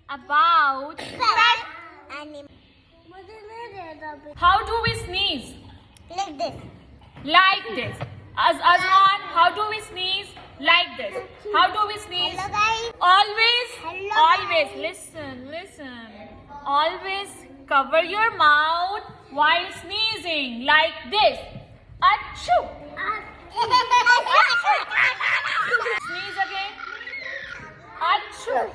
about pet. How do we sneeze? Like this. Like this. Azman, how do we sneeze? Like this. How do we sneeze? Hello guys. Always, Hello, always, listen. Always cover your mouth while sneezing like this. Achoo. Sneeze again. Achoo.